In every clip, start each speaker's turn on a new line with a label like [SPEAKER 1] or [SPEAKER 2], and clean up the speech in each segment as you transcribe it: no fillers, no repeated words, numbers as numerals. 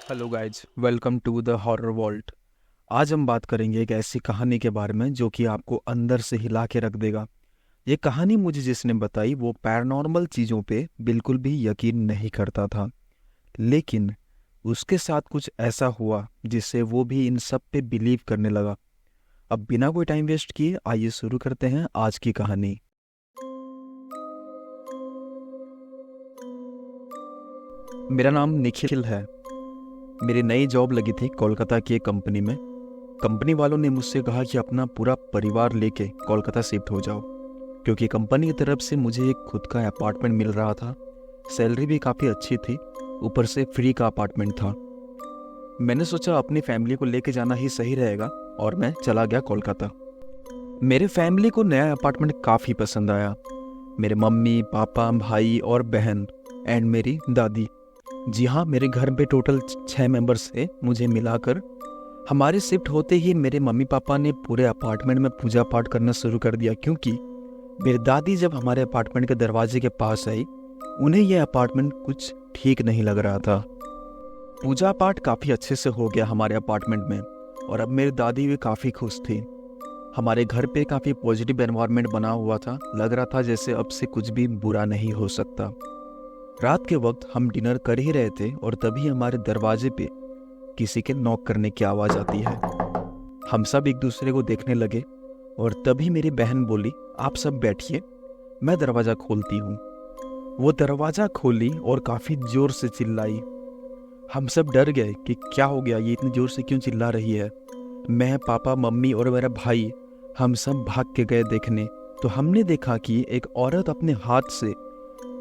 [SPEAKER 1] Hello guys, welcome to the horror vault. आज हम बात करेंगे एक ऐसी कहानी के बारे में जो कि आपको अंदर से हिला के रख देगा। ये कहानी मुझे जिसने बताई वो पैरानॉर्मल चीज़ों पे बिल्कुल भी यकीन नहीं करता था, लेकिन उसके साथ कुछ ऐसा हुआ जिससे वो भी इन सब पे बिलीव करने लगा। अब बिना कोई टाइम वेस्ट किए आइए शुरू करते हैं आज की कहानी। मेरा नाम निखिल है। मेरी नई जॉब लगी थी कोलकाता की एक कंपनी में। कंपनी वालों ने मुझसे कहा कि अपना पूरा परिवार लेके कोलकाता शिफ्ट हो जाओ, क्योंकि कंपनी की तरफ से मुझे एक खुद का अपार्टमेंट मिल रहा था। सैलरी भी काफ़ी अच्छी थी, ऊपर से फ्री का अपार्टमेंट था। मैंने सोचा अपनी फैमिली को लेके जाना ही सही रहेगा और मैं चला गया कोलकाता। मेरे फैमिली को नया अपार्टमेंट काफ़ी पसंद आया। मेरे मम्मी पापा भाई और बहन एंड मेरी दादी। जी हाँ, मेरे घर पे टोटल 6 मेंबर्स थे मुझे मिलाकर। हमारे शिफ्ट होते ही मेरे मम्मी पापा ने पूरे अपार्टमेंट में पूजा पाठ करना शुरू कर दिया, क्योंकि मेरी दादी जब हमारे अपार्टमेंट के दरवाजे के पास आई, उन्हें यह अपार्टमेंट कुछ ठीक नहीं लग रहा था। पूजा पाठ काफ़ी अच्छे से हो गया हमारे अपार्टमेंट में और अब मेरी दादी भी काफ़ी खुश थी। हमारे घर पे काफ़ी पॉजिटिव एनवायरनमेंट बना हुआ था। लग रहा था जैसे अब से कुछ भी बुरा नहीं हो सकता। रात के वक्त हम डिनर कर ही रहे थे और तभी हमारे दरवाजे पे किसी के नॉक करने की आवाज़ आती है। हम सब एक दूसरे को देखने लगे और तभी मेरी बहन बोली, आप सब बैठिए, मैं दरवाज़ा खोलती हूँ। वो दरवाज़ा खोली और काफ़ी ज़ोर से चिल्लाई। हम सब डर गए कि क्या हो गया, ये इतनी ज़ोर से क्यों चिल्ला रही है। मैं, पापा, मम्मी और मेरा भाई हम सब भाग के गए देखने। तो हमने देखा कि एक औरत अपने हाथ से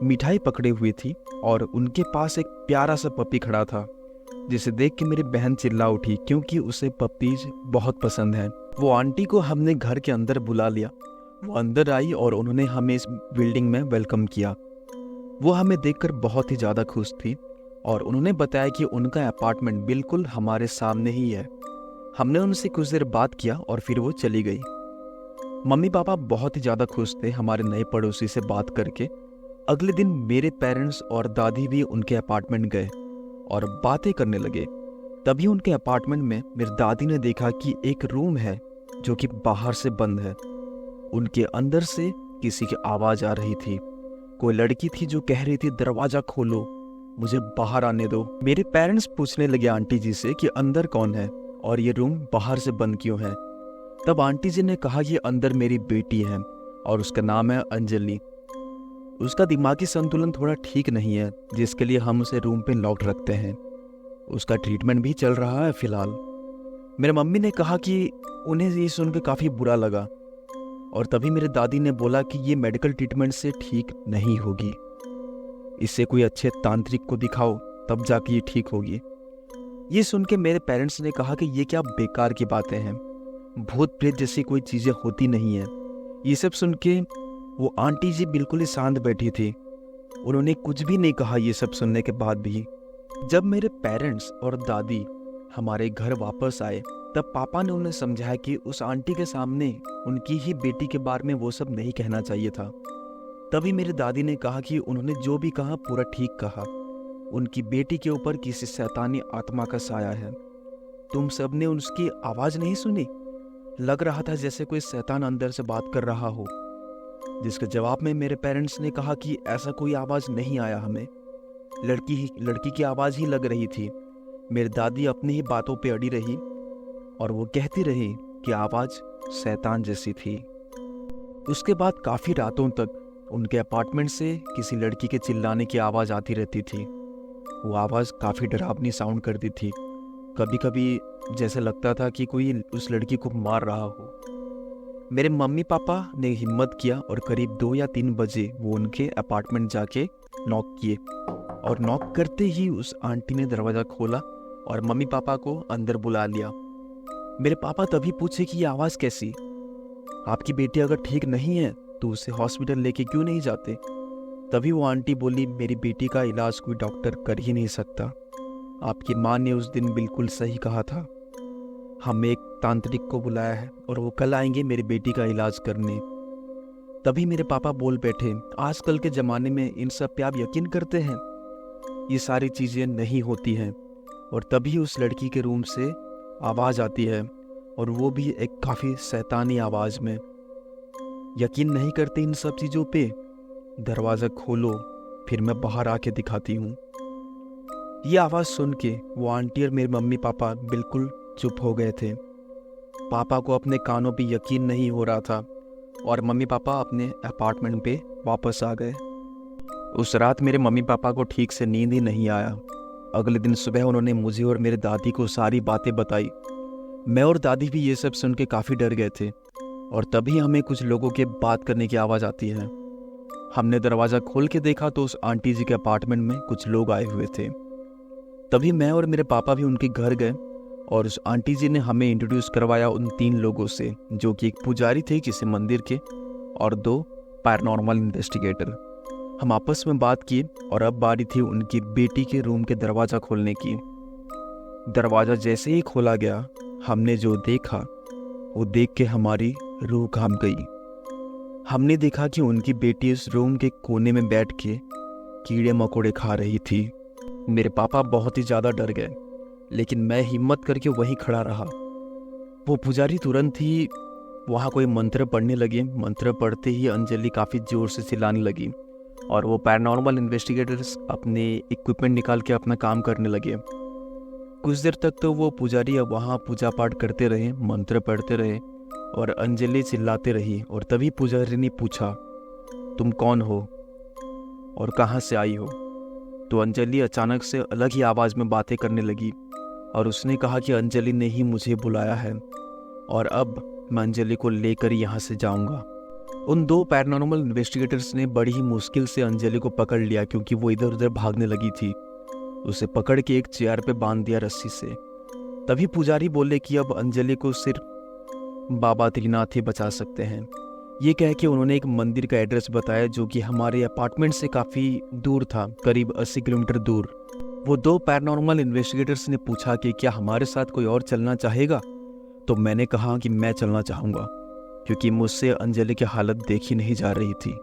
[SPEAKER 1] मिठाई पकड़े हुई थी और उनके पास एक प्यारा सा पपी खड़ा था, जिसे देख के मेरी बहन चिल्ला उठी, क्योंकि उसे पपीज बहुत पसंद है। वो आंटी को हमने घर के अंदर बुला लिया। वो अंदर आई और उन्होंने हमें इस बिल्डिंग में वेलकम किया। वो हमें देखकर बहुत ही ज़्यादा खुश थी और उन्होंने बताया कि उनका अपार्टमेंट बिल्कुल हमारे सामने ही है। हमने उनसे कुछ देर बात किया और फिर वो चली गई। मम्मी पापा बहुत ही ज़्यादा खुश थे हमारे नए पड़ोसी से बात करके। अगले दिन मेरे पेरेंट्स और दादी भी उनके अपार्टमेंट गए और बातें करने लगे। तभी उनके अपार्टमेंट में मेरी दादी ने देखा कि एक रूम है जो कि बाहर से बंद है। उनके अंदर से किसी की आवाज़ आ रही थी। कोई लड़की थी जो कह रही थी, दरवाज़ा खोलो, मुझे बाहर आने दो। मेरे पेरेंट्स पूछने लगे आंटी जी से कि अंदर कौन है और ये रूम बाहर से बंद क्यों है। तब आंटी जी ने कहा, ये अंदर मेरी बेटी है और उसका नाम है अंजलि। उसका दिमागी संतुलन थोड़ा ठीक नहीं है, जिसके लिए हम उसे रूम पे लॉक रखते हैं। उसका ट्रीटमेंट भी चल रहा है फिलहाल। मेरे मम्मी ने कहा कि उन्हें ये सुन के काफ़ी बुरा लगा और तभी मेरे दादी ने बोला कि ये मेडिकल ट्रीटमेंट से ठीक नहीं होगी, इससे कोई अच्छे तांत्रिक को दिखाओ, तब जाके ये ठीक होगी। ये सुन के मेरे पेरेंट्स ने कहा कि ये क्या बेकार की बातें हैं, भूत प्रेत जैसी कोई चीज़ें होती नहीं है। ये सब सुन के वो आंटी जी बिल्कुल ही शांत बैठी थी। उन्होंने कुछ भी नहीं कहा। ये सब सुनने के बाद भी जब मेरे पेरेंट्स और दादी हमारे घर वापस आए, तब पापा ने उन्हें समझाया कि उस आंटी के सामने उनकी ही बेटी के बारे में वो सब नहीं कहना चाहिए था। तभी मेरी दादी ने कहा कि उन्होंने जो भी कहा पूरा ठीक कहा। उनकी बेटी के ऊपर किसी शैतानी आत्मा का साया है। तुम सब ने उसकी आवाज़ नहीं सुनी? लग रहा था जैसे कोई शैतान अंदर से बात कर रहा हो। जिसके जवाब में मेरे पेरेंट्स ने कहा कि ऐसा कोई आवाज़ नहीं आया, हमें लड़की की आवाज़ ही लग रही थी। मेरी दादी अपनी ही बातों पे अड़ी रही और वो कहती रही कि आवाज़ शैतान जैसी थी। उसके बाद काफ़ी रातों तक उनके अपार्टमेंट से किसी लड़की के चिल्लाने की आवाज़ आती रहती थी। वो आवाज़ काफ़ी डरावनी साउंड करती थी। कभी कभी जैसे लगता था कि कोई उस लड़की को मार रहा हो। मेरे मम्मी पापा ने हिम्मत किया और करीब 2 या 3 बजे वो उनके अपार्टमेंट जाके नॉक किए और नॉक करते ही उस आंटी ने दरवाज़ा खोला और मम्मी पापा को अंदर बुला लिया। मेरे पापा तभी पूछे कि ये आवाज़ कैसी? आपकी बेटी अगर ठीक नहीं है तो उसे हॉस्पिटल लेके क्यों नहीं जाते? तभी वो आंटी बोली, मेरी बेटी का इलाज कोई डॉक्टर कर ही नहीं सकता। आपकी माँ ने उस दिन बिल्कुल सही कहा था। हमने एक तांत्रिक को बुलाया है और वो कल आएंगे मेरी बेटी का इलाज करने। तभी मेरे पापा बोल बैठे, आजकल के ज़माने में इन सब पे आप यकीन करते हैं? ये सारी चीज़ें नहीं होती हैं। और तभी उस लड़की के रूम से आवाज़ आती है, और वो भी एक काफ़ी शैतानी आवाज़ में। यकीन नहीं करते इन सब चीज़ों पे? दरवाज़ा खोलो, फिर मैं बाहर आके दिखाती हूँ। ये आवाज़ सुन के वो आंटी और मेरे मम्मी पापा बिल्कुल चुप हो गए थे। पापा को अपने कानों पे यकीन नहीं हो रहा था, और मम्मी पापा अपने अपार्टमेंट पे वापस आ गए। उस रात मेरे मम्मी पापा को ठीक से नींद ही नहीं आया। अगले दिन सुबह उन्होंने मुझे और मेरे दादी को सारी बातें बताई। मैं और दादी भी ये सब सुन के काफ़ी डर गए थे, और तभी हमें कुछ लोगों के बात करने की आवाज़ आती है। हमने दरवाज़ा खोल के देखा तो उस आंटी जी के अपार्टमेंट में कुछ लोग आए हुए थे। तभी मैं और मेरे पापा भी उनके घर गए, और उस आंटी जी ने हमें इंट्रोड्यूस करवाया उन 3 लोगों से, जो कि एक पुजारी थे किसी मंदिर के, और 2 पैरानॉर्मल इन्वेस्टिगेटर। हम आपस में बात किए, और अब बारी थी उनकी बेटी के रूम के दरवाज़ा खोलने की। दरवाज़ा जैसे ही खोला गया, हमने जो देखा वो देख के हमारी रूह कांप गई। हमने देखा कि उनकी बेटी उस रूम के कोने में बैठ के कीड़े मकोड़े खा रही थी। मेरे पापा बहुत ही ज़्यादा डर गए, लेकिन मैं हिम्मत करके वहीं खड़ा रहा। वो पुजारी तुरंत ही वहाँ कोई मंत्र पढ़ने लगे। मंत्र पढ़ते ही अंजलि काफ़ी ज़ोर से चिल्लाने लगी, और वो पैरानॉर्मल इन्वेस्टिगेटर्स अपने इक्विपमेंट निकाल के अपना काम करने लगे। कुछ देर तक तो वो पुजारी अब वहाँ पूजा पाठ करते रहे, मंत्र पढ़ते रहे, और अंजलि चिल्लाते रही। और तभी पुजारी ने पूछा, तुम कौन हो और कहाँ से आई हो? तो अंजलि अचानक से अलग ही आवाज़ में बातें करने लगी, और उसने कहा कि अंजलि ने ही मुझे बुलाया है, और अब मैं अंजलि को लेकर यहाँ से जाऊँगा। उन 2 पैरानॉर्मल इन्वेस्टिगेटर्स ने बड़ी ही मुश्किल से अंजलि को पकड़ लिया, क्योंकि वो इधर उधर भागने लगी थी। उसे पकड़ के एक चेयर पे बांध दिया रस्सी से। तभी पुजारी बोले कि अब अंजलि को सिर्फ बाबा त्रिनाथ ही बचा सकते हैं। ये कह के उन्होंने एक मंदिर का एड्रेस बताया, जो कि हमारे अपार्टमेंट से काफ़ी दूर था, करीब 80 किलोमीटर दूर। वो 2 पैरानॉर्मल इन्वेस्टिगेटर्स ने पूछा कि क्या हमारे साथ कोई और चलना चाहेगा? तो मैंने कहा कि मैं चलना चाहूँगा, क्योंकि मुझसे अंजलि की हालत देखी नहीं जा रही थी।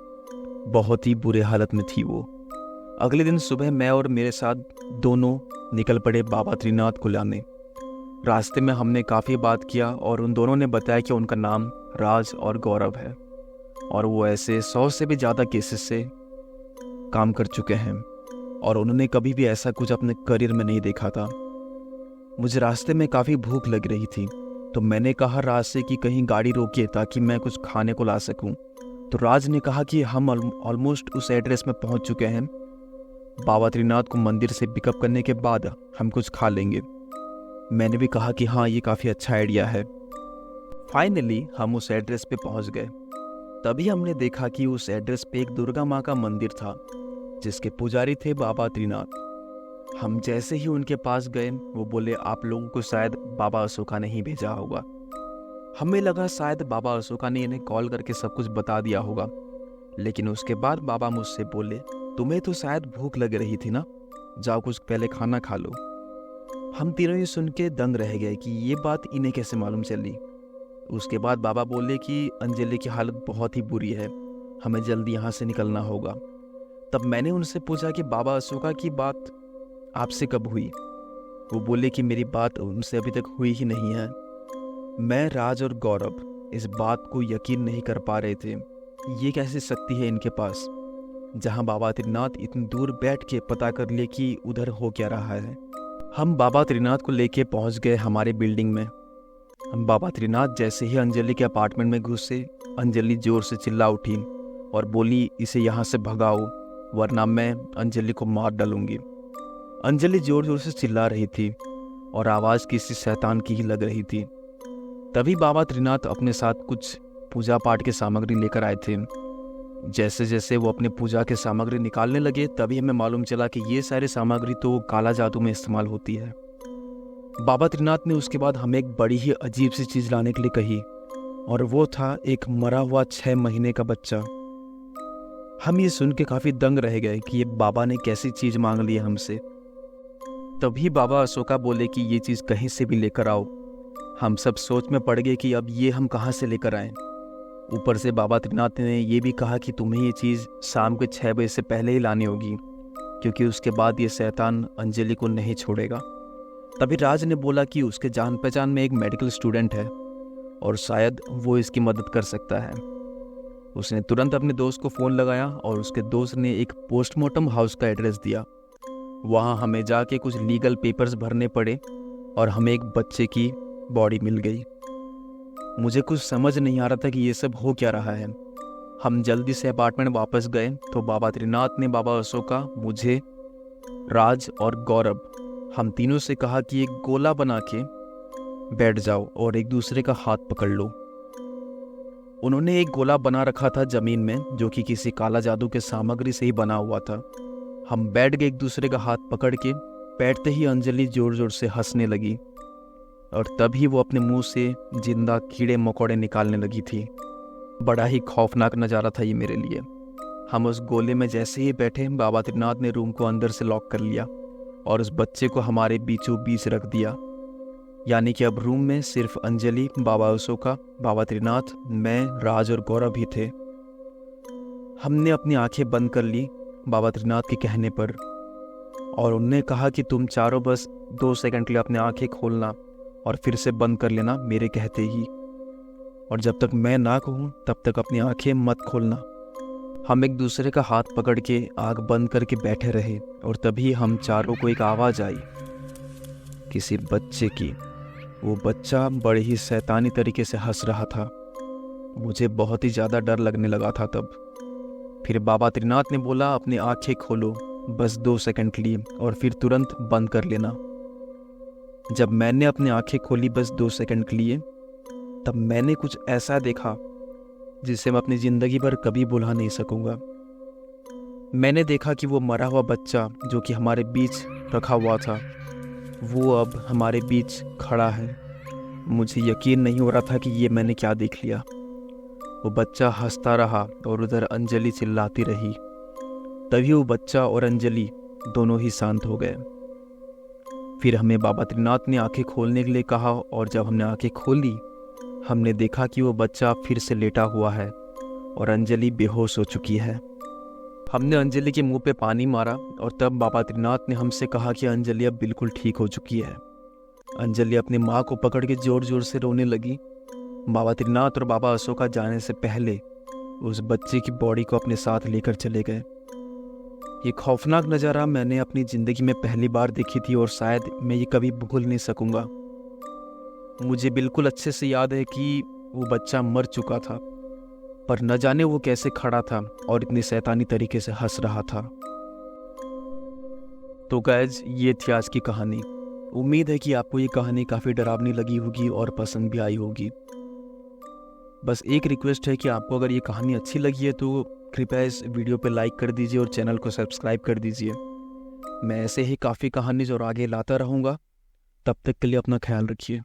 [SPEAKER 1] बहुत ही बुरे हालत में थी वो। अगले दिन सुबह मैं और मेरे साथ दोनों निकल पड़े बाबा त्रिनाथ को लाने। रास्ते में हमने काफ़ी बात किया, और उन दोनों ने बताया कि उनका नाम राज और गौरव है, और वो ऐसे 100 से भी ज़्यादा केसेस से काम कर चुके हैं, और उन्होंने कभी भी ऐसा कुछ अपने करियर में नहीं देखा था। मुझे रास्ते में काफ़ी भूख लग रही थी, तो मैंने कहा राज से कि कहीं गाड़ी रोकिए ताकि मैं कुछ खाने को ला सकूं। तो राज ने कहा कि हम ऑलमोस्ट उस एड्रेस में पहुंच चुके हैं। बाबा त्रिनाथ को मंदिर से पिकअप करने के बाद हम कुछ खा लेंगे। मैंने भी कहा कि हाँ, ये काफ़ी अच्छा आइडिया है। फाइनली हम उस एड्रेस पे पहुंच गए। तभी हमने देखा कि उस एड्रेस पे एक दुर्गा माँ का मंदिर था, जिसके पुजारी थे बाबा त्रिनाथ। हम जैसे ही उनके पास गए, वो बोले आप लोगों को शायद बाबा अशोका ने ही भेजा होगा। हमें लगा शायद बाबा अशोका ने इन्हें कॉल करके सब कुछ बता दिया होगा, लेकिन उसके बाद बाबा मुझसे बोले, तुम्हें तो शायद भूख लग रही थी ना, जाओ कुछ पहले खाना खा लो। हम तीनों ही सुन के दंग रह गए कि ये बात इन्हें कैसे मालूम चली। उसके बाद बाबा बोले कि अंजलि की हालत बहुत ही बुरी है, हमें जल्दी यहाँ से निकलना होगा। तब मैंने उनसे पूछा कि बाबा अशोका की बात आपसे कब हुई? वो बोले कि मेरी बात उनसे अभी तक हुई ही नहीं है। मैं, राज और गौरव इस बात को यकीन नहीं कर पा रहे थे। ये कैसी शक्ति है इनके पास, जहाँ बाबा त्रिनाथ इतनी दूर बैठ के पता कर ले कि उधर हो क्या रहा है। हम बाबा त्रिनाथ को लेके पहुँच गए हमारे बिल्डिंग में। हम बाबा त्रिनाथ जैसे ही अंजलि के अपार्टमेंट में घुसे, अंजलि जोर से चिल्ला उठी और बोली, इसे यहाँ से भगाओ वरना मैं अंजलि को मार डालूंगी। अंजलि जोर जोर से चिल्ला रही थी और आवाज़ किसी शैतान की ही लग रही थी। तभी बाबा त्रिनाथ अपने साथ कुछ पूजा पाठ की सामग्री लेकर आए थे। जैसे जैसे वो अपने पूजा के सामग्री निकालने लगे, तभी हमें मालूम चला कि ये सारी सामग्री तो काला जादू में इस्तेमाल होती है। बाबा त्रिनाथ ने उसके बाद हमें एक बड़ी ही अजीब सी चीज़ लाने के लिए कही, और वो था एक मरा हुआ 6 महीने का बच्चा। हम ये सुन के काफ़ी दंग रह गए कि ये बाबा ने कैसी चीज़ मांग ली है हमसे। तभी बाबा अशोका बोले कि ये चीज़ कहीं से भी लेकर आओ। हम सब सोच में पड़ गए कि अब ये हम कहाँ से लेकर आएँ। ऊपर से बाबा त्रिनाथ ने ये भी कहा कि तुम्हें ये चीज़ शाम के 6 बजे से पहले ही लानी होगी, क्योंकि उसके बाद ये शैतान अंजलि को नहीं छोड़ेगा। तभी राज ने बोला कि उसके जान पहचान में एक मेडिकल स्टूडेंट है और शायद वो इसकी मदद कर सकता है। उसने तुरंत अपने दोस्त को फ़ोन लगाया और उसके दोस्त ने एक पोस्टमार्टम हाउस का एड्रेस दिया। वहाँ हमें जाके कुछ लीगल पेपर्स भरने पड़े और हमें एक बच्चे की बॉडी मिल गई। मुझे कुछ समझ नहीं आ रहा था कि ये सब हो क्या रहा है। हम जल्दी से अपार्टमेंट वापस गए तो बाबा त्रिनाथ ने बाबा अशोका, मुझे, राज और गौरव, हम तीनों से कहा कि एक गोला बना के बैठ जाओ और एक दूसरे का हाथ पकड़ लो। उन्होंने एक गोला बना रखा था जमीन में, जो कि किसी काला जादू के सामग्री से ही बना हुआ था। हम बैठ गए एक दूसरे का हाथ पकड़ के। बैठते ही अंजलि जोर जोर से हंसने लगी और तभी वो अपने मुंह से जिंदा कीड़े मकोड़े निकालने लगी थी। बड़ा ही खौफनाक नज़ारा था ये मेरे लिए। हम उस गोले में जैसे ही बैठे, बाबा त्रिनाथ ने रूम को अंदर से लॉक कर लिया और उस बच्चे को हमारे बीचों बीच रख दिया। यानी कि अब रूम में सिर्फ अंजलि, बाबा अशोका, बाबा त्रिनाथ, मैं, राज और गौरव ही थे। हमने अपनी आंखें बंद कर ली बाबा त्रिनाथ के कहने पर और उन्होंने कहा कि तुम चारों बस 2 सेकंड के लिए अपनी आंखें खोलना और फिर से बंद कर लेना मेरे कहते ही, और जब तक मैं ना कहूँ तब तक अपनी आंखें मत खोलना। हम एक दूसरे का हाथ पकड़ के आँख बंद करके बैठे रहे और तभी हम चारों को एक आवाज़ आई, किसी बच्चे की। वो बच्चा बड़े ही शैतानी तरीके से हंस रहा था। मुझे बहुत ही ज़्यादा डर लगने लगा था तब। फिर बाबा त्रिनाथ ने बोला, अपनी आंखें खोलो बस 2 सेकंड के लिए और फिर तुरंत बंद कर लेना। जब मैंने अपनी आंखें खोली बस 2 सेकंड के लिए, तब मैंने कुछ ऐसा देखा जिसे मैं अपनी ज़िंदगी भर कभी भुला नहीं सकूंगा। मैंने देखा कि वो मरा हुआ बच्चा जो कि हमारे बीच रखा हुआ था, वो अब हमारे बीच खड़ा है। मुझे यकीन नहीं हो रहा था कि ये मैंने क्या देख लिया। वो बच्चा हंसता रहा और उधर अंजलि चिल्लाती रही। तभी वो बच्चा और अंजलि दोनों ही शांत हो गए। फिर हमें बाबा त्रिनाथ ने आंखें खोलने के लिए कहा और जब हमने आंखें खोली, हमने देखा कि वो बच्चा फिर से लेटा हुआ है और अंजलि बेहोश हो चुकी है। हमने अंजलि के मुंह पे पानी मारा और तब बाबा त्रिनाथ ने हमसे कहा कि अंजलि अब बिल्कुल ठीक हो चुकी है। अंजलि अपनी माँ को पकड़ के जोर जोर से रोने लगी। बाबा त्रिनाथ और बाबा अशोका जाने से पहले उस बच्चे की बॉडी को अपने साथ लेकर चले गए। ये खौफनाक नज़ारा मैंने अपनी ज़िंदगी में पहली बार देखी थी और शायद मैं ये कभी भूल नहीं सकूंगा। मुझे बिल्कुल अच्छे से याद है कि वो बच्चा मर चुका था, पर न जाने वो कैसे खड़ा था और इतनी शैतानी तरीके से हंस रहा था। तो गाइज, ये थी आज की कहानी। उम्मीद है कि आपको ये कहानी काफ़ी डरावनी लगी होगी और पसंद भी आई होगी। बस एक रिक्वेस्ट है कि आपको अगर ये कहानी अच्छी लगी है तो कृपया इस वीडियो पे लाइक कर दीजिए और चैनल को सब्सक्राइब कर दीजिए। मैं ऐसे ही काफ़ी कहानी और आगे लाता रहूँगा। तब तक के लिए अपना ख्याल रखिए।